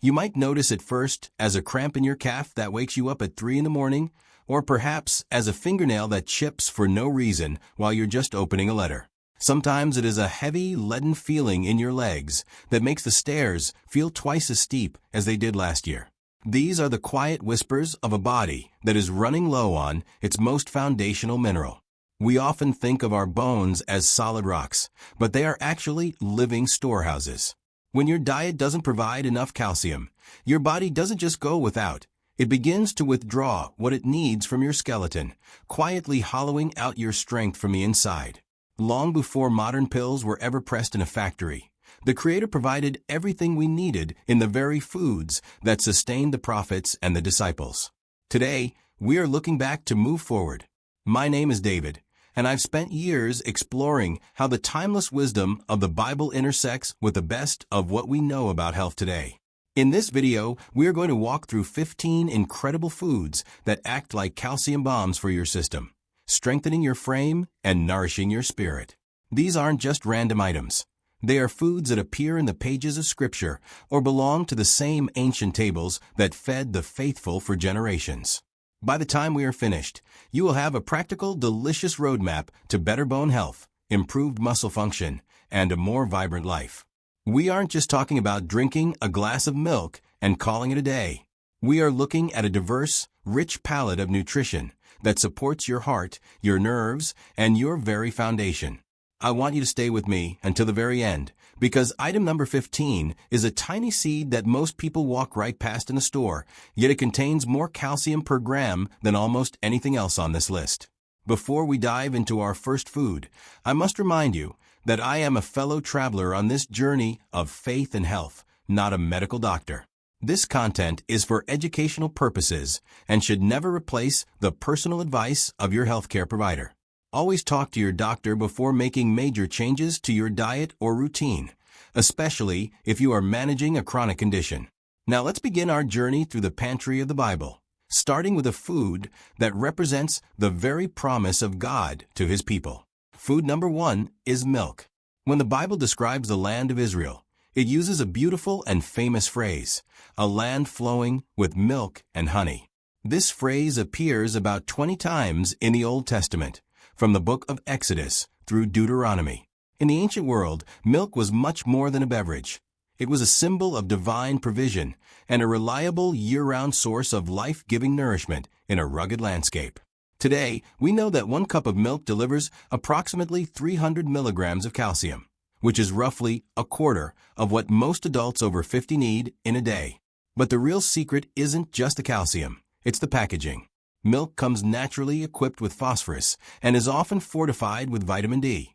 You might notice it first as a cramp in your calf that wakes you up at 3 in the morning, or perhaps as a fingernail that chips for no reason while you're just opening a letter. Sometimes it is a heavy, leaden feeling in your legs that makes the stairs feel twice as steep as they did last year. These are the quiet whispers of a body that is running low on its most foundational mineral. We often think of our bones as solid rocks, but they are actually living storehouses. When your diet doesn't provide enough calcium, your body doesn't just go without. It begins to withdraw what it needs from your skeleton, quietly hollowing out your strength from the inside. Long before modern pills were ever pressed in a factory, the Creator provided everything we needed in the very foods that sustained the prophets and the disciples. Today, we are looking back to move forward. My name is David, and I've spent years exploring how the timeless wisdom of the Bible intersects with the best of what we know about health today. In this video, we are going to walk through 15 incredible foods that act like calcium bombs for your system, strengthening your frame and nourishing your spirit. These aren't just random items. They are foods that appear in the pages of Scripture or belong to the same ancient tables that fed the faithful for generations. By the time we are finished, you will have a practical, delicious roadmap to better bone health, improved muscle function, and a more vibrant life. We aren't just talking about drinking a glass of milk and calling it a day. We are looking at a diverse, rich palette of nutrition that supports your heart, your nerves, and your very foundation. I want you to stay with me until the very end, because item number 15 is a tiny seed that most people walk right past in a store, yet it contains more calcium per gram than almost anything else on this list. Before we dive into our first food, I must remind you that I am a fellow traveler on this journey of faith and health, not a medical doctor. This content is for educational purposes and should never replace the personal advice of your healthcare provider. Always talk to your doctor before making major changes to your diet or routine, especially if you are managing a chronic condition. Now let's begin our journey through the pantry of the Bible, starting with a food that represents the very promise of God to His people. Food number 1 is milk. When the Bible describes the land of Israel, it uses a beautiful and famous phrase, a land flowing with milk and honey. This phrase appears about 20 times in the Old Testament, from the book of Exodus through Deuteronomy. In the ancient world, milk was much more than a beverage. It was a symbol of divine provision and a reliable year-round source of life-giving nourishment in a rugged landscape. Today, we know that 1 cup of milk delivers approximately 300 milligrams of calcium, which is roughly a quarter of what most adults over 50 need in a day. But the real secret isn't just the calcium, it's the packaging. Milk comes naturally equipped with phosphorus and is often fortified with vitamin D.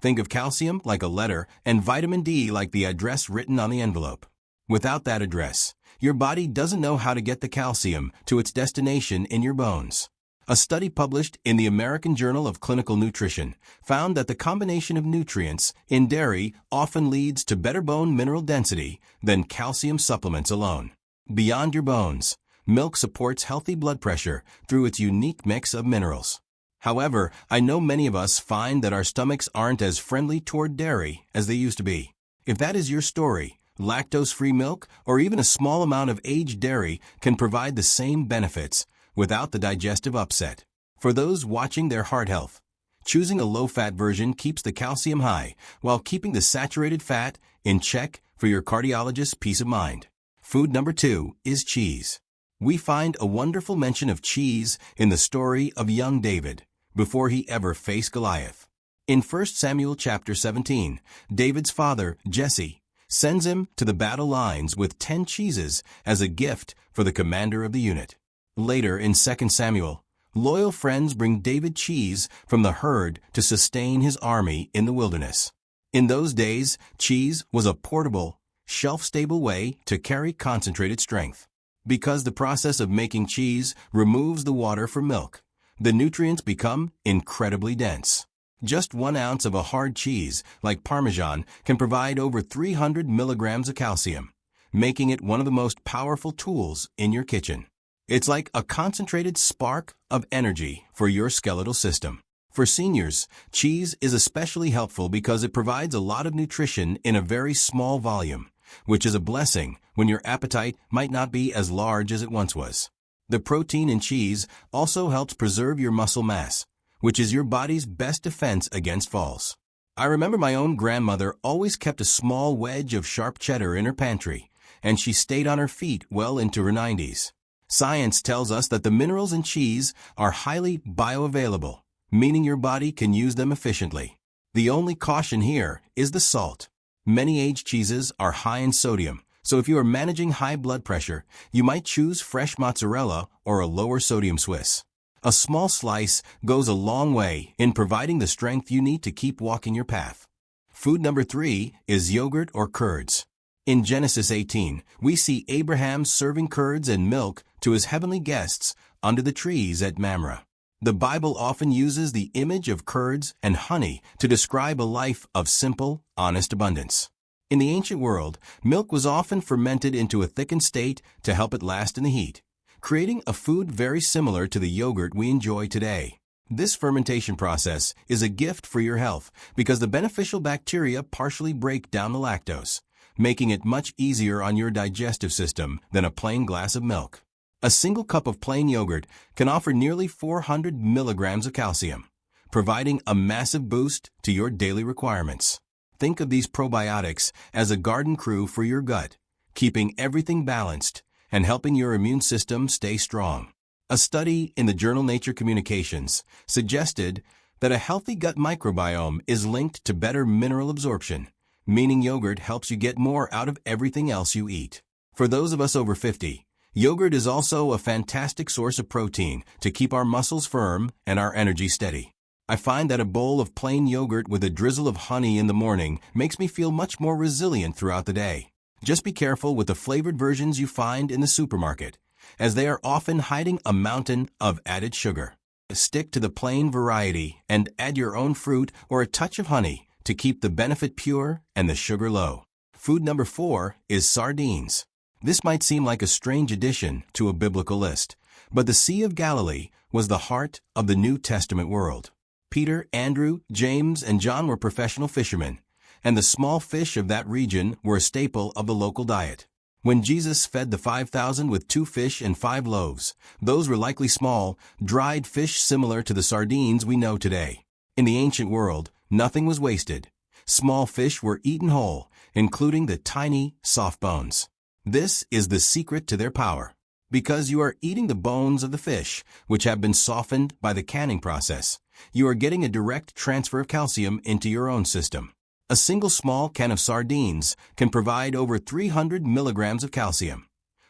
Think of calcium like a letter and vitamin D like the address written on the envelope. Without that address, your body doesn't know how to get the calcium to its destination in your bones. A study published in the American Journal of Clinical Nutrition found that the combination of nutrients in dairy often leads to better bone mineral density than calcium supplements alone. Beyond your bones, milk supports healthy blood pressure through its unique mix of minerals. However, I know many of us find that our stomachs aren't as friendly toward dairy as they used to be. If that is your story, lactose-free milk or even a small amount of aged dairy can provide the same benefits without the digestive upset. For those watching their heart health, choosing a low-fat version keeps the calcium high while keeping the saturated fat in check for your cardiologist's peace of mind. Food number 2 is cheese. We find a wonderful mention of cheese in the story of young David before he ever faced Goliath. In 1 Samuel chapter 17, David's father, Jesse, sends him to the battle lines with 10 cheeses as a gift for the commander of the unit. Later in 2 Samuel, loyal friends bring David cheese from the herd to sustain his army in the wilderness. In those days, cheese was a portable, shelf-stable way to carry concentrated strength. Because the process of making cheese removes the water from milk, the nutrients become incredibly dense. Just 1 ounce of a hard cheese, like Parmesan, can provide over 300 milligrams of calcium, making it one of the most powerful tools in your kitchen. It's like a concentrated spark of energy for your skeletal system. For seniors, cheese is especially helpful because it provides a lot of nutrition in a very small volume, which is a blessing when your appetite might not be as large as it once was. The protein in cheese also helps preserve your muscle mass, which is your body's best defense against falls. I remember my own grandmother always kept a small wedge of sharp cheddar in her pantry, and she stayed on her feet well into her 90s. Science tells us that the minerals in cheese are highly bioavailable, meaning your body can use them efficiently. The only caution here is the salt. Many aged cheeses are high in sodium, so if you are managing high blood pressure, you might choose fresh mozzarella or a lower sodium Swiss. A small slice goes a long way in providing the strength you need to keep walking your path. Food number 3 is yogurt or curds. In Genesis 18, we see Abraham serving curds and milk to his heavenly guests under the trees at Mamre. The Bible often uses the image of curds and honey to describe a life of simple, honest abundance. In the ancient world, milk was often fermented into a thickened state to help it last in the heat, creating a food very similar to the yogurt we enjoy today. This fermentation process is a gift for your health because the beneficial bacteria partially break down the lactose, making it much easier on your digestive system than a plain glass of milk. A single cup of plain yogurt can offer nearly 400 milligrams of calcium, providing a massive boost to your daily requirements. Think of these probiotics as a garden crew for your gut, keeping everything balanced and helping your immune system stay strong. A study in the journal Nature Communications suggested that a healthy gut microbiome is linked to better mineral absorption, meaning yogurt helps you get more out of everything else you eat. For those of us over 50, yogurt is also a fantastic source of protein to keep our muscles firm and our energy steady. I find that a bowl of plain yogurt with a drizzle of honey in the morning makes me feel much more resilient throughout the day. Just be careful with the flavored versions you find in the supermarket, as they are often hiding a mountain of added sugar. Stick to the plain variety and add your own fruit or a touch of honey to keep the benefit pure and the sugar low. Food number 4 is sardines. This might seem like a strange addition to a biblical list, but the Sea of Galilee was the heart of the New Testament world. Peter, Andrew, James, and John were professional fishermen, and the small fish of that region were a staple of the local diet. When Jesus fed the 5,000 with 2 fish and 5 loaves, those were likely small, dried fish similar to the sardines we know today. In the ancient world, nothing was wasted. Small fish were eaten whole, including the tiny, soft bones. This is the secret to their power. Because you are eating the bones of the fish, which have been softened by the canning process, you are getting a direct transfer of calcium into your own system. A single small can of sardines can provide over 300 milligrams of calcium,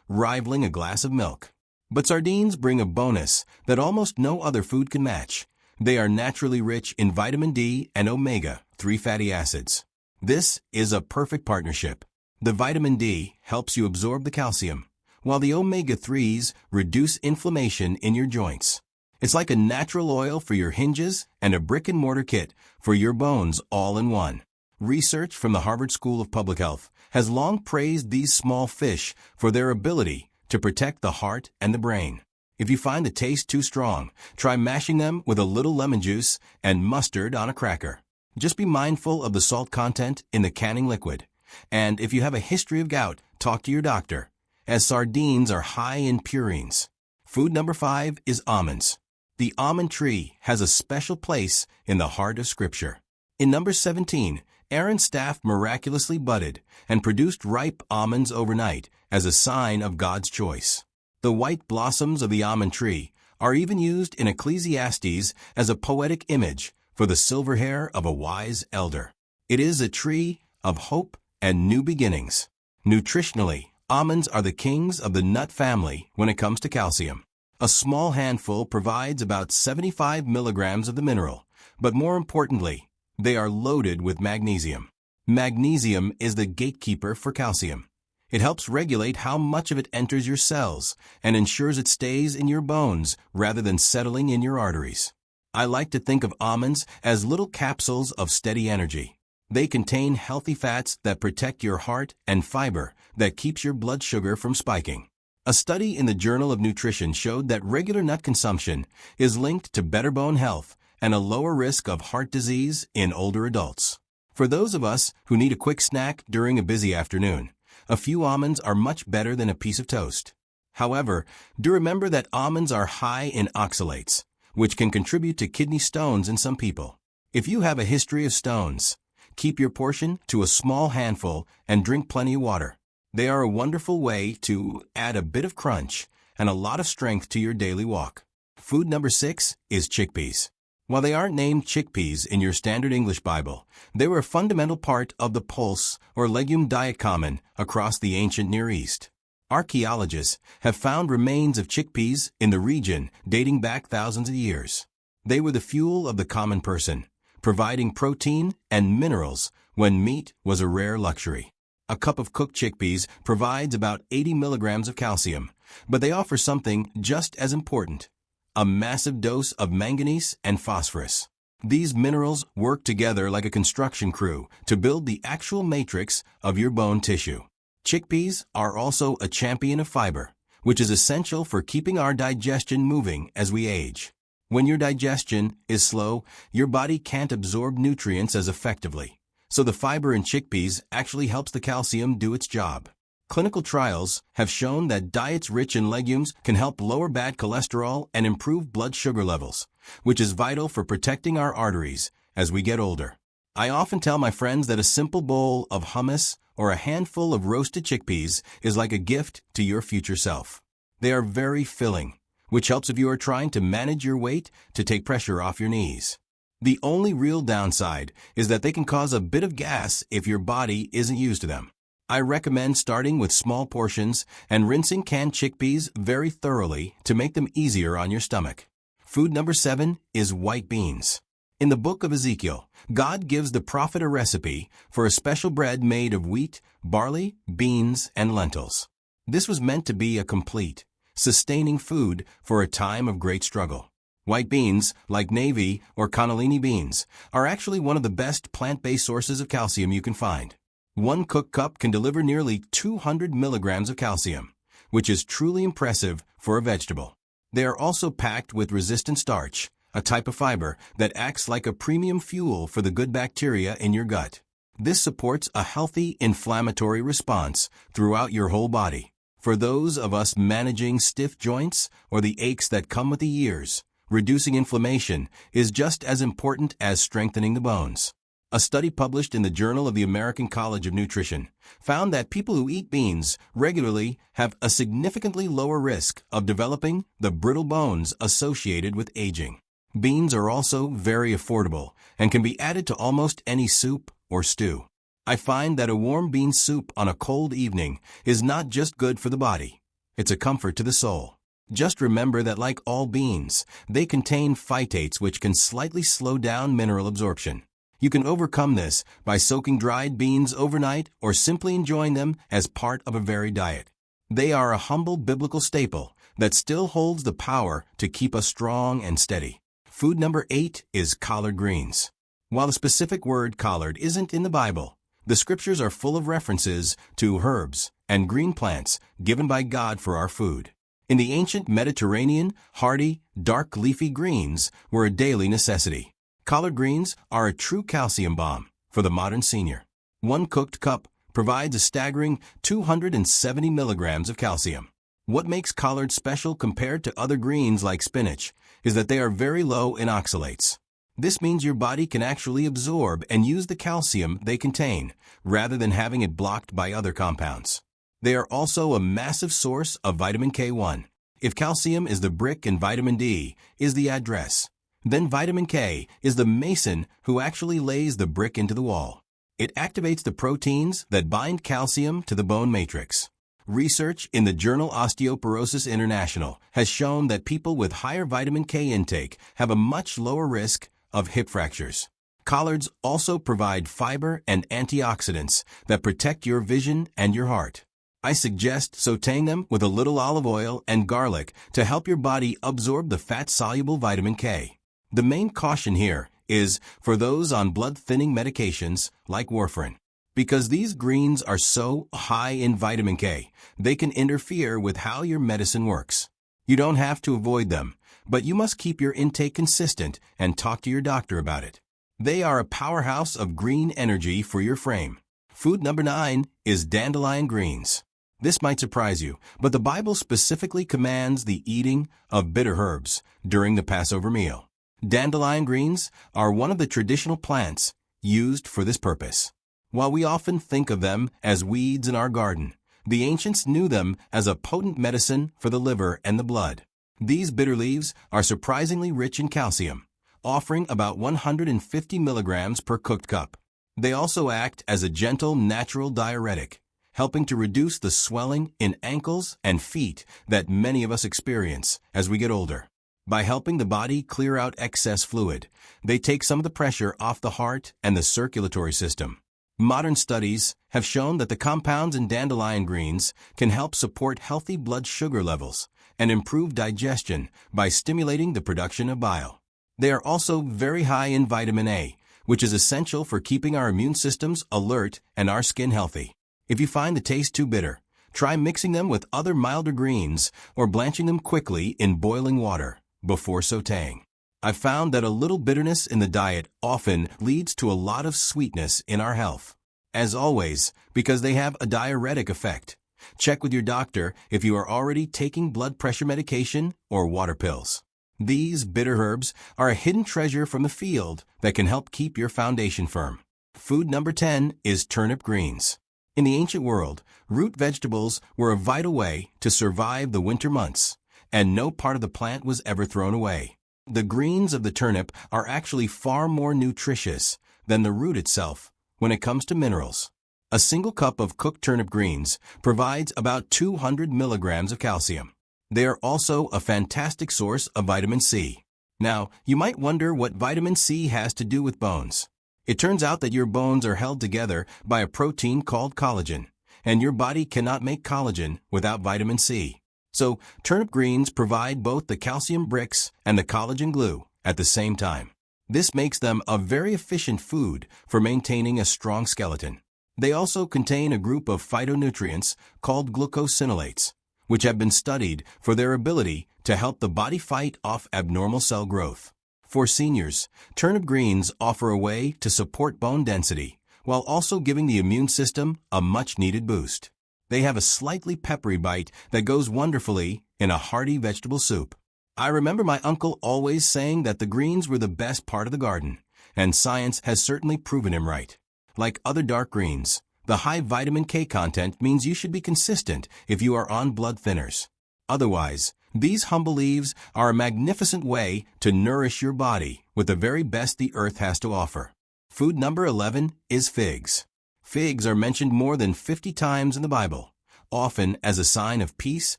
rivaling a glass of milk. But sardines bring a bonus that almost no other food can match. They are naturally rich in vitamin D and omega-3 fatty acids. This is a perfect partnership. The vitamin D helps you absorb the calcium, while the omega-3s reduce inflammation in your joints. It's like a natural oil for your hinges and a brick-and-mortar kit for your bones all in one. Research from the Harvard School of Public Health has long praised these small fish for their ability to protect the heart and the brain. If you find the taste too strong, try mashing them with a little lemon juice and mustard on a cracker. Just be mindful of the salt content in the canning liquid. And if you have a history of gout, talk to your doctor, as sardines are high in purines. Food number 5 is almonds. The almond tree has a special place in the heart of Scripture. In Numbers 17, Aaron's staff miraculously budded and produced ripe almonds overnight as a sign of God's choice. The white blossoms of the almond tree are even used in Ecclesiastes as a poetic image for the silver hair of a wise elder. It is a tree of hope and new beginnings. Nutritionally, almonds are the kings of the nut family when it comes to calcium. A small handful provides about 75 milligrams of the mineral, but more importantly, they are loaded with magnesium. Magnesium is the gatekeeper for calcium. It helps regulate how much of it enters your cells and ensures it stays in your bones rather than settling in your arteries. I like to think of almonds as little capsules of steady energy. They contain healthy fats that protect your heart and fiber that keeps your blood sugar from spiking. A study in the Journal of Nutrition showed that regular nut consumption is linked to better bone health and a lower risk of heart disease in older adults. For those of us who need a quick snack during a busy afternoon, A few almonds are much better than a piece of toast. However, do remember that almonds are high in oxalates, which can contribute to kidney stones in some people. If you have a history of stones, keep your portion to a small handful and drink plenty of water. They are a wonderful way to add a bit of crunch and a lot of strength to your daily walk. Food number 6 is chickpeas. While they aren't named chickpeas in your standard English Bible, they were a fundamental part of the pulse or legume diet common across the ancient Near East. Archaeologists have found remains of chickpeas in the region dating back thousands of years. They were the fuel of the common person, providing protein and minerals when meat was a rare luxury. A cup of cooked chickpeas provides about 80 milligrams of calcium, but they offer something just as important: a massive dose of manganese and phosphorus. These minerals work together like a construction crew to build the actual matrix of your bone tissue. Chickpeas are also a champion of fiber, which is essential for keeping our digestion moving as we age. When your digestion is slow, your body can't absorb nutrients as effectively, so the fiber in chickpeas actually helps the calcium do its job. Clinical trials have shown that diets rich in legumes can help lower bad cholesterol and improve blood sugar levels, which is vital for protecting our arteries as we get older. I often tell my friends that a simple bowl of hummus or a handful of roasted chickpeas is like a gift to your future self. They are very filling, which helps if you are trying to manage your weight to take pressure off your knees. The only real downside is that they can cause a bit of gas if your body isn't used to them. I recommend starting with small portions and rinsing canned chickpeas very thoroughly to make them easier on your stomach. Food number 7 is white beans. In the book of Ezekiel, God gives the prophet a recipe for a special bread made of wheat, barley, beans, and lentils. This was meant to be a complete, sustaining food for a time of great struggle. White beans, like navy or cannellini beans, are actually one of the best plant-based sources of calcium you can find. One cooked cup can deliver nearly 200 milligrams of calcium, which is truly impressive for a vegetable. They are also packed with resistant starch, a type of fiber that acts like a premium fuel for the good bacteria in your gut. This supports a healthy inflammatory response throughout your whole body. For those of us managing stiff joints or the aches that come with the years, reducing inflammation is just as important as strengthening the bones. A study published in the Journal of the American College of Nutrition found that people who eat beans regularly have a significantly lower risk of developing the brittle bones associated with aging. Beans are also very affordable and can be added to almost any soup or stew. I find that a warm bean soup on a cold evening is not just good for the body, it's a comfort to the soul. Just remember that like all beans, they contain phytates which can slightly slow down mineral absorption. You can overcome this by soaking dried beans overnight or simply enjoying them as part of a varied diet. They are a humble biblical staple that still holds the power to keep us strong and steady. Food number 8 is collard greens. While the specific word collard isn't in the Bible, the scriptures are full of references to herbs and green plants given by God for our food. In the ancient Mediterranean, hardy, dark leafy greens were a daily necessity. Collard greens are a true calcium bomb for the modern senior. One cooked cup provides a staggering 270 milligrams of calcium. What makes collards special compared to other greens like spinach is that they are very low in oxalates. This means your body can actually absorb and use the calcium they contain, rather than having it blocked by other compounds. They are also a massive source of vitamin K1. If calcium is the brick and vitamin D is the address, then vitamin K is the mason who actually lays the brick into the wall. It activates the proteins that bind calcium to the bone matrix. Research in the journal Osteoporosis International has shown that people with higher vitamin K intake have a much lower risk of hip fractures. Collards also provide fiber and antioxidants that protect your vision and your heart. I suggest sautéing them with a little olive oil and garlic to help your body absorb the fat-soluble vitamin K. The main caution here is for those on blood-thinning medications like warfarin. Because these greens are so high in vitamin K, they can interfere with how your medicine works. You don't have to avoid them, but you must keep your intake consistent and talk to your doctor about it. They are a powerhouse of green energy for your frame. Food number 9 is dandelion greens. This might surprise you, but the Bible specifically commands the eating of bitter herbs during the Passover meal. Dandelion greens are one of the traditional plants used for this purpose. While we often think of them as weeds in our garden, the ancients knew them as a potent medicine for the liver and the blood. These bitter leaves are surprisingly rich in calcium, offering about 150 milligrams per cooked cup. They also act as a gentle natural diuretic, helping to reduce the swelling in ankles and feet that many of us experience as we get older. By helping the body clear out excess fluid, they take some of the pressure off the heart and the circulatory system. Modern studies have shown that the compounds in dandelion greens can help support healthy blood sugar levels and improve digestion by stimulating the production of bile. They are also very high in vitamin A, which is essential for keeping our immune systems alert and our skin healthy. If you find the taste too bitter, try mixing them with other milder greens or blanching them quickly in boiling water before sautéing. I've found that a little bitterness in the diet often leads to a lot of sweetness in our health. As always, because they have a diuretic effect, check with your doctor if you are already taking blood pressure medication or water pills. These bitter herbs are a hidden treasure from the field that can help keep your foundation firm. Food number 10 is turnip greens. In the ancient world, root vegetables were a vital way to survive the winter months, and no part of the plant was ever thrown away. The greens of the turnip are actually far more nutritious than the root itself when it comes to minerals. A single cup of cooked turnip greens provides about 200 milligrams of calcium. They are also a fantastic source of vitamin C. Now, you might wonder what vitamin C has to do with bones. It turns out that your bones are held together by a protein called collagen, and your body cannot make collagen without vitamin C. So, turnip greens provide both the calcium bricks and the collagen glue at the same time. This makes them a very efficient food for maintaining a strong skeleton. They also contain a group of phytonutrients called glucosinolates, which have been studied for their ability to help the body fight off abnormal cell growth. For seniors, turnip greens offer a way to support bone density while also giving the immune system a much-needed boost. They have a slightly peppery bite that goes wonderfully in a hearty vegetable soup. I remember my uncle always saying that the greens were the best part of the garden, and science has certainly proven him right. Like other dark greens, the high vitamin K content means you should be consistent if you are on blood thinners. Otherwise, these humble leaves are a magnificent way to nourish your body with the very best the earth has to offer. Food number 11 is figs. Figs are mentioned more than 50 times in the Bible, often as a sign of peace,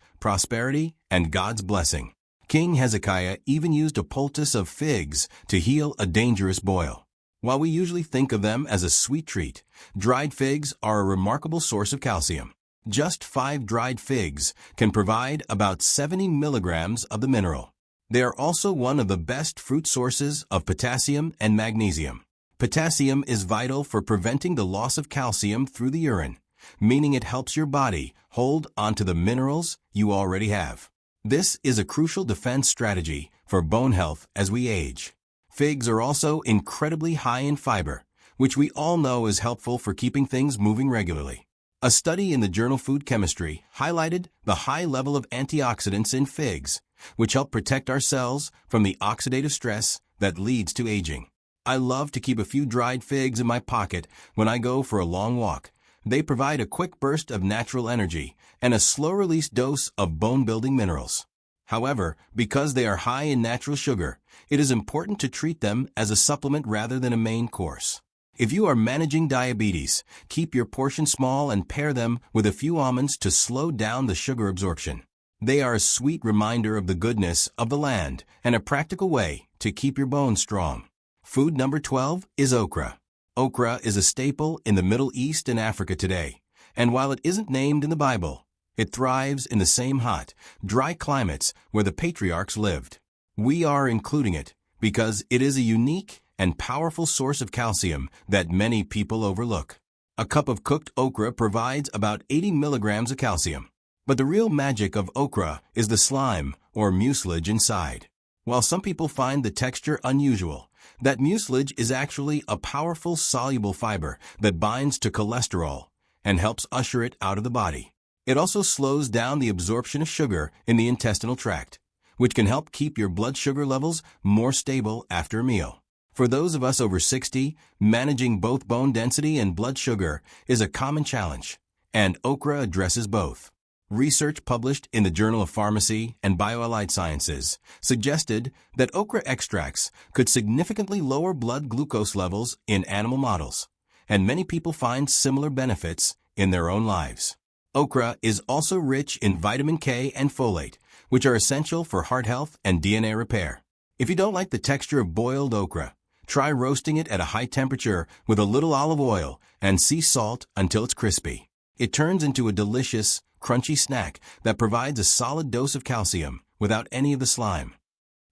prosperity, and God's blessing. King Hezekiah even used a poultice of figs to heal a dangerous boil. While we usually think of them as a sweet treat, dried figs are a remarkable source of calcium. Just 5 dried figs can provide about 70 milligrams of the mineral. They are also one of the best fruit sources of potassium and magnesium. Potassium is vital for preventing the loss of calcium through the urine, meaning it helps your body hold onto the minerals you already have. This is a crucial defense strategy for bone health as we age. Figs are also incredibly high in fiber, which we all know is helpful for keeping things moving regularly. A study in the journal Food Chemistry highlighted the high level of antioxidants in figs, which help protect our cells from the oxidative stress that leads to aging. I love to keep a few dried figs in my pocket when I go for a long walk. They provide a quick burst of natural energy and a slow-release dose of bone-building minerals. However, because they are high in natural sugar, it is important to treat them as a supplement rather than a main course. If you are managing diabetes, keep your portion small and pair them with a few almonds to slow down the sugar absorption. They are a sweet reminder of the goodness of the land and a practical way to keep your bones strong. Food number 12 is okra. Okra is a staple in the Middle East and Africa today, and while it isn't named in the Bible, it thrives in the same hot, dry climates where the patriarchs lived. We are including it because it is a unique and powerful source of calcium that many people overlook. A cup of cooked okra provides about 80 milligrams of calcium. But the real magic of okra is the slime or mucilage inside. While some people find the texture unusual, that mucilage is actually a powerful soluble fiber that binds to cholesterol and helps usher it out of the body. It also slows down the absorption of sugar in the intestinal tract, which can help keep your blood sugar levels more stable after a meal. For those of us over 60, managing both bone density and blood sugar is a common challenge, and okra addresses both. Research published in the Journal of Pharmacy and Bioallied Sciences suggested that okra extracts could significantly lower blood glucose levels in animal models, and many people find similar benefits in their own lives. Okra is also rich in vitamin K and folate, which are essential for heart health and DNA repair. If you don't like the texture of boiled okra, try roasting it at a high temperature with a little olive oil and sea salt until it's crispy. It turns into a delicious, crunchy snack that provides a solid dose of calcium without any of the slime.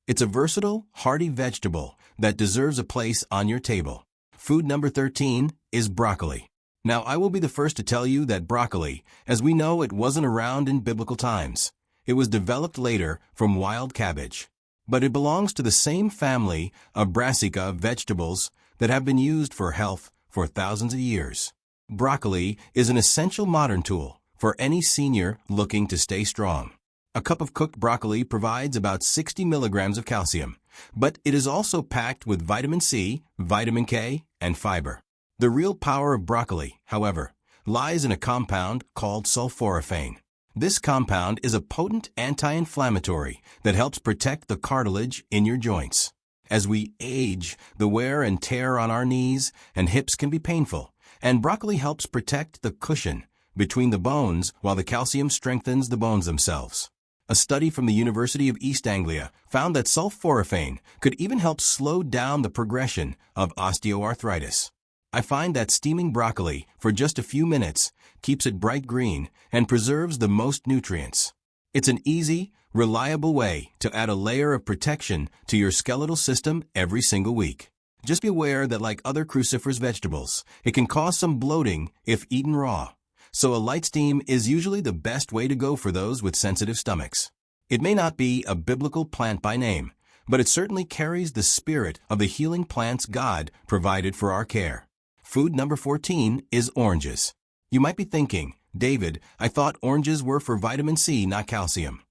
It's a versatile, hearty vegetable that deserves a place on your table. Food number 13 is broccoli. Now, I will be the first to tell you that broccoli, as we know, it wasn't around in biblical times. It was developed later from wild cabbage. But it belongs to the same family of brassica vegetables that have been used for health for thousands of years. Broccoli is an essential modern tool for any senior looking to stay strong. A cup of cooked broccoli provides about 60 milligrams of calcium, but it is also packed with vitamin C, vitamin K, and fiber. The real power of broccoli, however, lies in a compound called sulforaphane. This compound is a potent anti-inflammatory that helps protect the cartilage in your joints. As we age, the wear and tear on our knees and hips can be painful, and broccoli helps protect the cushion between the bones while the calcium strengthens the bones themselves. A study from the University of East Anglia found that sulforaphane could even help slow down the progression of osteoarthritis. I find that steaming broccoli for just a few minutes keeps it bright green and preserves the most nutrients. It's an easy, reliable way to add a layer of protection to your skeletal system every single week. Just be aware that like other cruciferous vegetables, it can cause some bloating if eaten raw. So a light steam is usually the best way to go for those with sensitive stomachs. It may not be a biblical plant by name, but it certainly carries the spirit of the healing plants God provided for our care. Food number 14 is oranges. You might be thinking, David, I thought oranges were for vitamin C, not calcium.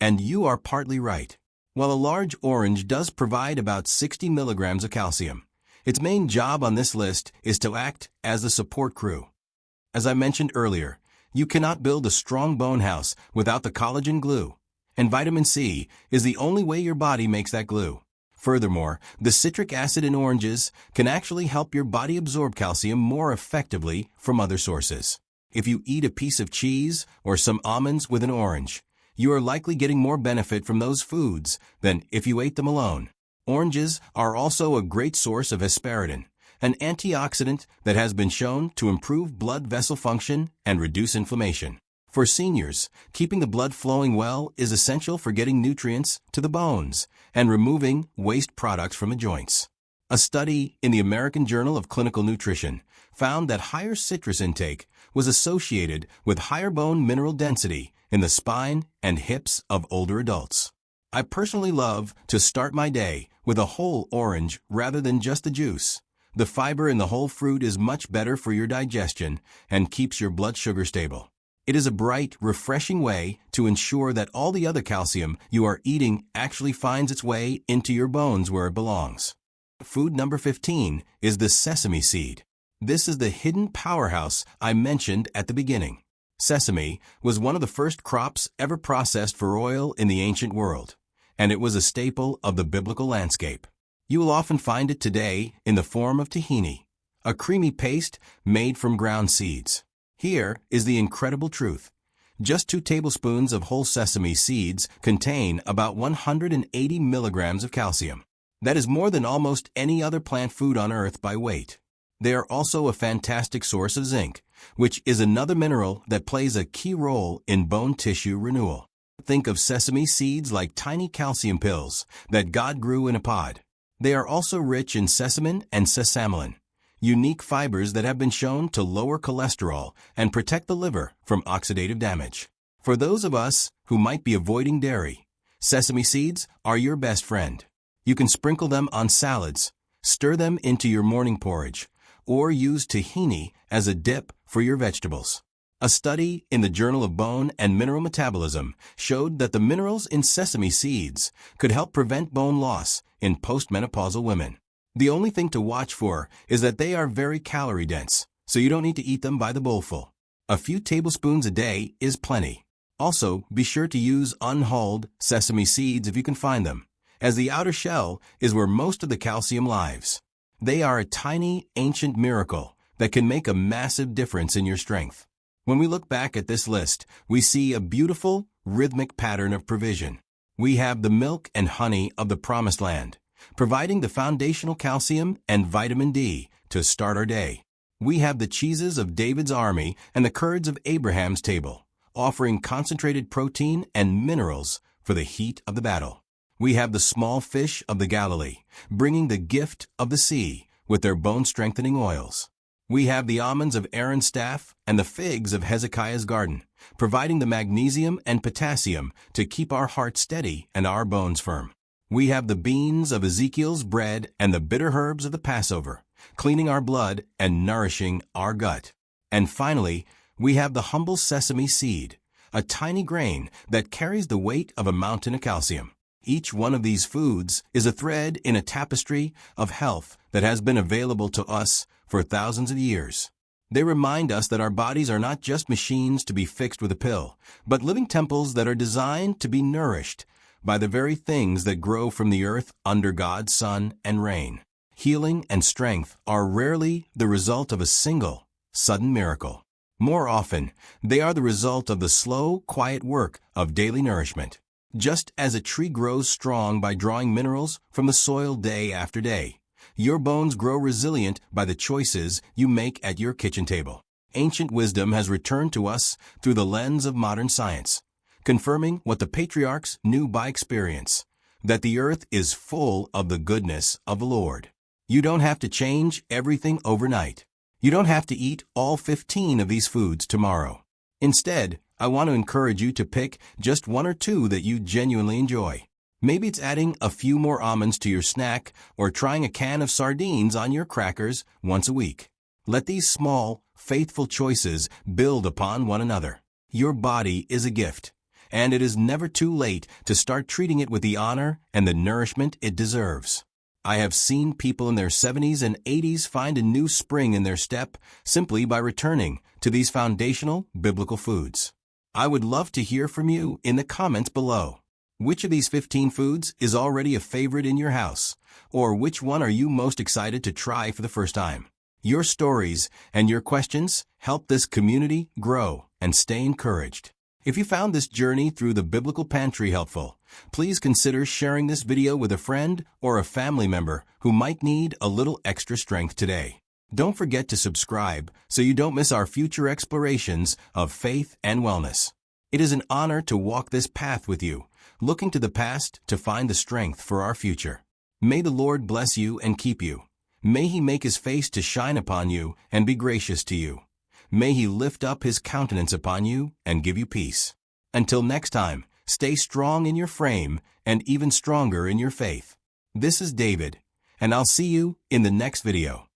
And you are partly right. While a large orange does provide about 60 milligrams of calcium, its main job on this list is to act as the support crew. As I mentioned earlier, you cannot build a strong bone house without the collagen glue, and vitamin C is the only way your body makes that glue. Furthermore, the citric acid in oranges can actually help your body absorb calcium more effectively from other sources. If you eat a piece of cheese or some almonds with an orange, you are likely getting more benefit from those foods than if you ate them alone. Oranges are also a great source of hesperidin, an antioxidant that has been shown to improve blood vessel function and reduce inflammation. For seniors, keeping the blood flowing well is essential for getting nutrients to the bones and removing waste products from the joints. A study in the American Journal of Clinical Nutrition found that higher citrus intake was associated with higher bone mineral density in the spine and hips of older adults. I personally love to start my day with a whole orange rather than just the juice. The fiber in the whole fruit is much better for your digestion and keeps your blood sugar stable. It is a bright, refreshing way to ensure that all the other calcium you are eating actually finds its way into your bones where it belongs. Food number 15 is the sesame seed. This is the hidden powerhouse I mentioned at the beginning. Sesame was one of the first crops ever processed for oil in the ancient world, and it was a staple of the biblical landscape. You will often find it today in the form of tahini, a creamy paste made from ground seeds. Here is the incredible truth. Just 2 tablespoons of whole sesame seeds contain about 180 milligrams of calcium. That is more than almost any other plant food on earth by weight. They are also a fantastic source of zinc, which is another mineral that plays a key role in bone tissue renewal. Think of sesame seeds like tiny calcium pills that God grew in a pod. They are also rich in sesamin and sesamolan, unique fibers that have been shown to lower cholesterol and protect the liver from oxidative damage. For those of us who might be avoiding dairy, sesame seeds are your best friend. You can sprinkle them on salads, stir them into your morning porridge, or use tahini as a dip for your vegetables. A study in the Journal of Bone and Mineral Metabolism showed that the minerals in sesame seeds could help prevent bone loss in postmenopausal women. The only thing to watch for is that they are very calorie-dense, so you don't need to eat them by the bowlful. A few tablespoons a day is plenty. Also, be sure to use unhulled sesame seeds if you can find them, as the outer shell is where most of the calcium lies. They are a tiny, ancient miracle that can make a massive difference in your strength. When we look back at this list, we see a beautiful, rhythmic pattern of provision. We have the milk and honey of the Promised Land, providing the foundational calcium and vitamin D to start our day. We have the cheeses of David's army and the curds of Abraham's table, offering concentrated protein and minerals for the heat of the battle. We have the small fish of the Galilee, bringing the gift of the sea with their bone-strengthening oils. We have the almonds of Aaron's staff and the figs of Hezekiah's garden, providing the magnesium and potassium to keep our heart steady and our bones firm. We have the beans of Ezekiel's bread and the bitter herbs of the Passover, cleaning our blood and nourishing our gut. And finally, we have the humble sesame seed, a tiny grain that carries the weight of a mountain of calcium. Each one of these foods is a thread in a tapestry of health that has been available to us for thousands of years. They remind us that our bodies are not just machines to be fixed with a pill, but living temples that are designed to be nourished by the very things that grow from the earth under God's sun and rain. Healing and strength are rarely the result of a single, sudden miracle. More often, they are the result of the slow, quiet work of daily nourishment. Just as a tree grows strong by drawing minerals from the soil day after day, your bones grow resilient by the choices you make at your kitchen table. Ancient wisdom has returned to us through the lens of modern science, confirming what the patriarchs knew by experience, that the earth is full of the goodness of the Lord. You don't have to change everything overnight. You don't have to eat all 15 of these foods tomorrow. Instead, I want to encourage you to pick just one or two that you genuinely enjoy. Maybe it's adding a few more almonds to your snack or trying a can of sardines on your crackers once a week. Let these small, faithful choices build upon one another. Your body is a gift, and it is never too late to start treating it with the honor and the nourishment it deserves. I have seen people in their 70s and 80s find a new spring in their step simply by returning to these foundational biblical foods. I would love to hear from you in the comments below. Which of these 15 foods is already a favorite in your house? Or which one are you most excited to try for the first time? Your stories and your questions help this community grow and stay encouraged. If you found this journey through the Biblical Pantry helpful, please consider sharing this video with a friend or a family member who might need a little extra strength today. Don't forget to subscribe so you don't miss our future explorations of faith and wellness. It is an honor to walk this path with you, looking to the past to find the strength for our future. May the Lord bless you and keep you. May He make His face to shine upon you and be gracious to you. May He lift up His countenance upon you and give you peace. Until next time, stay strong in your frame and even stronger in your faith. This is David, and I'll see you in the next video.